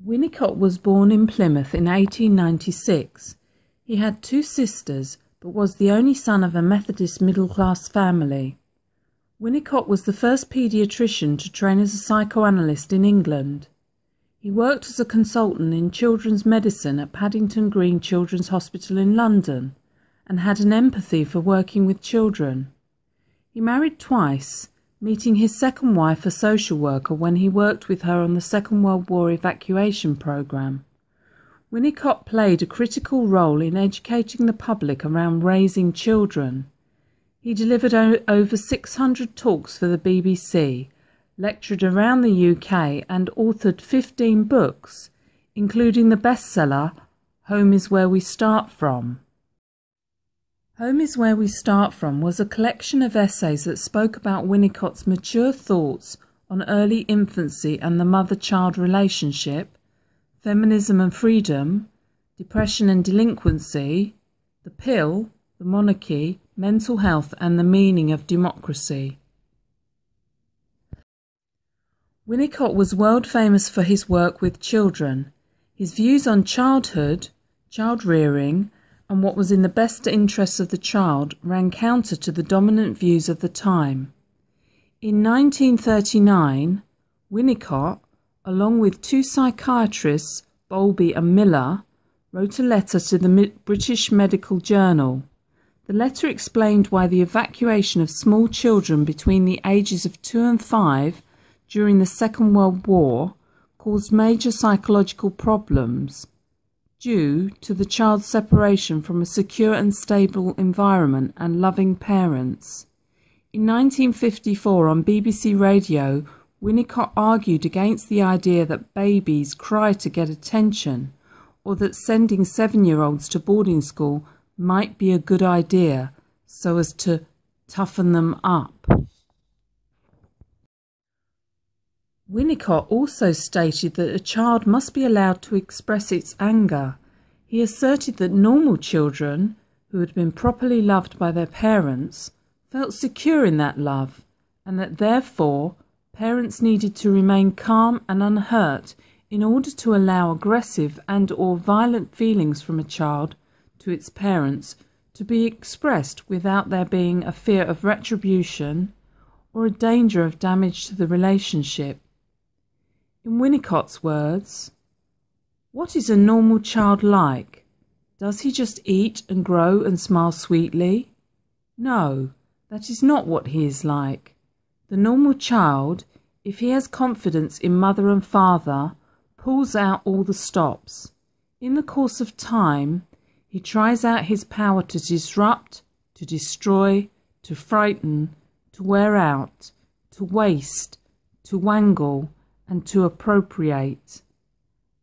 Winnecott was born in Plymouth in 1896. He had two sisters, but was the only son of a Methodist middle-class family. Winnecott was the first paediatrician to train as a psychoanalyst in England. He worked as a consultant in children's medicine at Paddington Green Children's Hospital in London and had an empathy for working with children. He married twice, meeting his second wife, a social worker, when he worked with her on the Second World War evacuation programme. Winnecott played a critical role in educating the public around raising children. He delivered over 600 talks for the BBC, lectured around the UK and authored 15 books, including the bestseller Home is Where We Start From. Home is Where We Start From was a collection of essays that spoke about Winnecott's mature thoughts on early infancy and the mother-child relationship, feminism and freedom, depression and delinquency, the pill, the monarchy, mental health and the meaning of democracy. Winnecott was world famous for his work with children. His views on childhood, child rearing, and what was in the best interests of the child ran counter to the dominant views of the time. In 1939, Winnecott, along with two psychiatrists, Bowlby and Miller, wrote a letter to the British Medical Journal. The letter explained why the evacuation of small children between the ages of 2 and 5 during the Second World War caused major psychological problems, due to the child's separation from a secure and stable environment and loving parents. In 1954 on BBC Radio, Winnecott argued against the idea that babies cry to get attention, or that sending 7-year-olds to boarding school might be a good idea so as to toughen them up. Winnecott also stated that a child must be allowed to express its anger. He asserted that normal children, who had been properly loved by their parents, felt secure in that love, and that therefore parents needed to remain calm and unhurt in order to allow aggressive and/or violent feelings from a child to its parents to be expressed without there being a fear of retribution or a danger of damage to the relationship. In Winnecott's words, "What is a normal child like? Does he just eat and grow and smile sweetly? No, that is not what he is like. The normal child, if he has confidence in mother and father, pulls out all the stops. In the course of time, he tries out his power to disrupt, to destroy, to frighten, to wear out, to waste, to wangle, and to appropriate.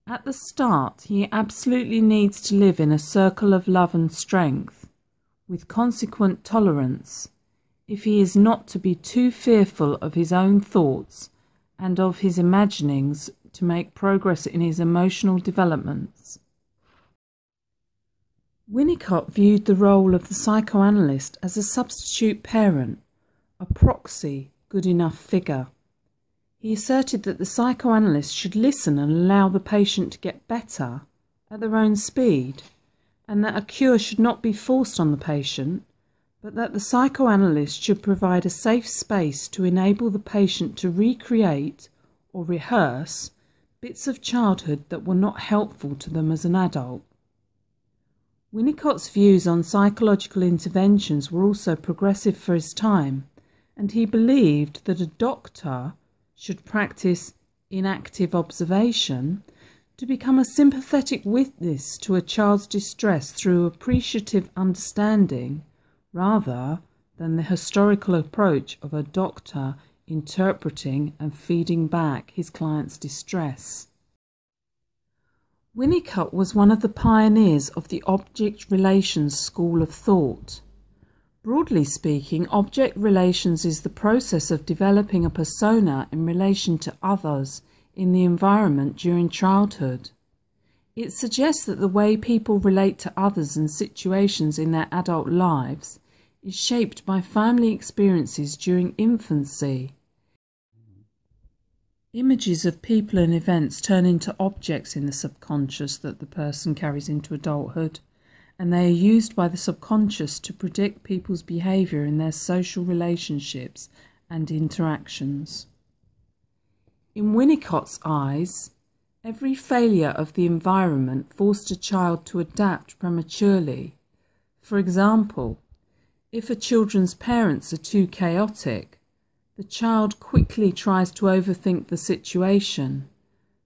At the start, he absolutely needs to live in a circle of love and strength, with consequent tolerance, if he is not to be too fearful of his own thoughts and of his imaginings to make progress in his emotional developments." Winnecott viewed the role of the psychoanalyst as a substitute parent, a proxy good enough figure. He asserted that the psychoanalyst should listen and allow the patient to get better at their own speed, and that a cure should not be forced on the patient, but that the psychoanalyst should provide a safe space to enable the patient to recreate or rehearse bits of childhood that were not helpful to them as an adult. Winnecott's views on psychological interventions were also progressive for his time, and he believed that a doctor should practice inactive observation to become a sympathetic witness to a child's distress through appreciative understanding, rather than the historical approach of a doctor interpreting and feeding back his client's distress. Winnecott was one of the pioneers of the object relations school of thought. Broadly speaking, object relations is the process of developing a persona in relation to others in the environment during childhood. It suggests that the way people relate to others and situations in their adult lives is shaped by family experiences during infancy. Images of people and events turn into objects in the subconscious that the person carries into adulthood, and they are used by the subconscious to predict people's behaviour in their social relationships and interactions. In Winnecott's eyes, every failure of the environment forced a child to adapt prematurely. For example, if a children's parents are too chaotic, the child quickly tries to overthink the situation.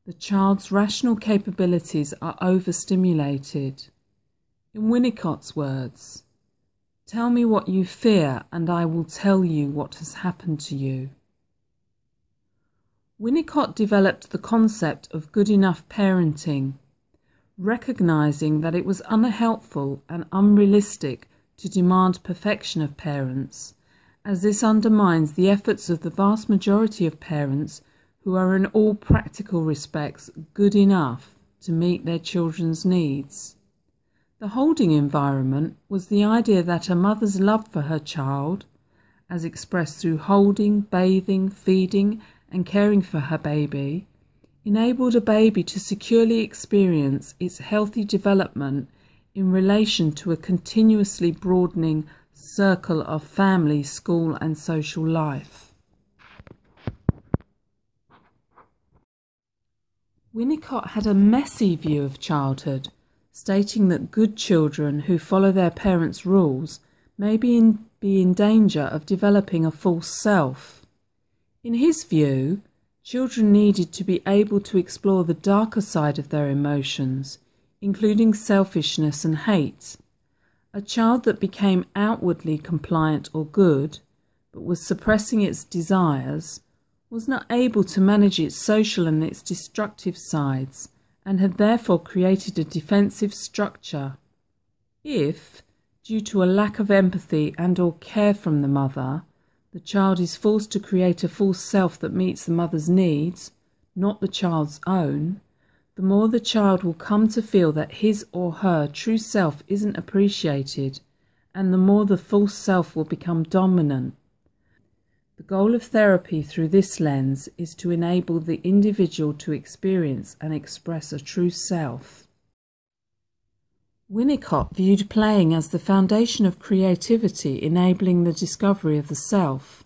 The child's rational capabilities are overstimulated. In Winnecott's words, "Tell me what you fear and I will tell you what has happened to you." Winnecott developed the concept of good enough parenting, recognizing that it was unhelpful and unrealistic to demand perfection of parents, as this undermines the efforts of the vast majority of parents who are in all practical respects good enough to meet their children's needs. The holding environment was the idea that a mother's love for her child, as expressed through holding, bathing, feeding and caring for her baby, enabled a baby to securely experience its healthy development in relation to a continuously broadening circle of family, school and social life. Winnecott had a messy view of childhood, stating that good children who follow their parents' rules may be in danger of developing a false self. In his view, children needed to be able to explore the darker side of their emotions, including selfishness and hate. A child that became outwardly compliant or good, but was suppressing its desires, was not able to manage its social and its destructive sides, and had therefore created a defensive structure. If, due to a lack of empathy and or care from the mother, the child is forced to create a false self that meets the mother's needs, not the child's own, the more the child will come to feel that his or her true self isn't appreciated, and the more the false self will become dominant. The goal of therapy through this lens is to enable the individual to experience and express a true self. Winnecott viewed playing as the foundation of creativity, enabling the discovery of the self.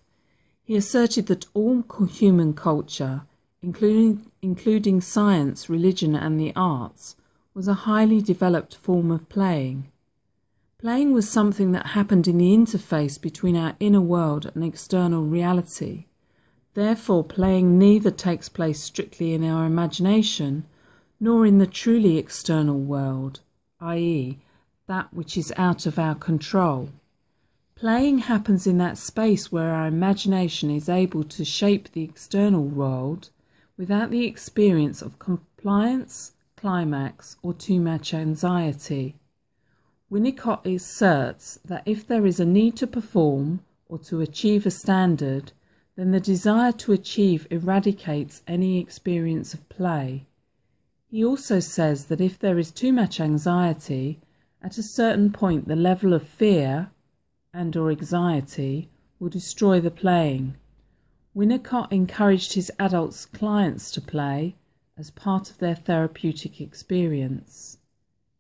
He asserted that all human culture, including science, religion and the arts, was a highly developed form of playing. Playing was something that happened in the interface between our inner world and external reality. Therefore, playing neither takes place strictly in our imagination, nor in the truly external world, i.e., that which is out of our control. Playing happens in that space where our imagination is able to shape the external world without the experience of compliance, climax, or too much anxiety. Winnecott asserts that if there is a need to perform or to achieve a standard, then the desire to achieve eradicates any experience of play. He also says that if there is too much anxiety, at a certain point the level of fear and/or anxiety will destroy the playing. Winnecott encouraged his adult clients to play as part of their therapeutic experience.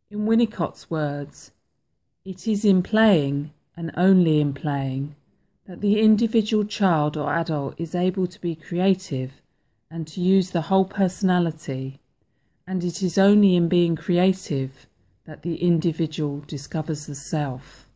In Winnecott's words, "It is in playing, and only in playing, that the individual child or adult is able to be creative and to use the whole personality, and it is only in being creative that the individual discovers the self."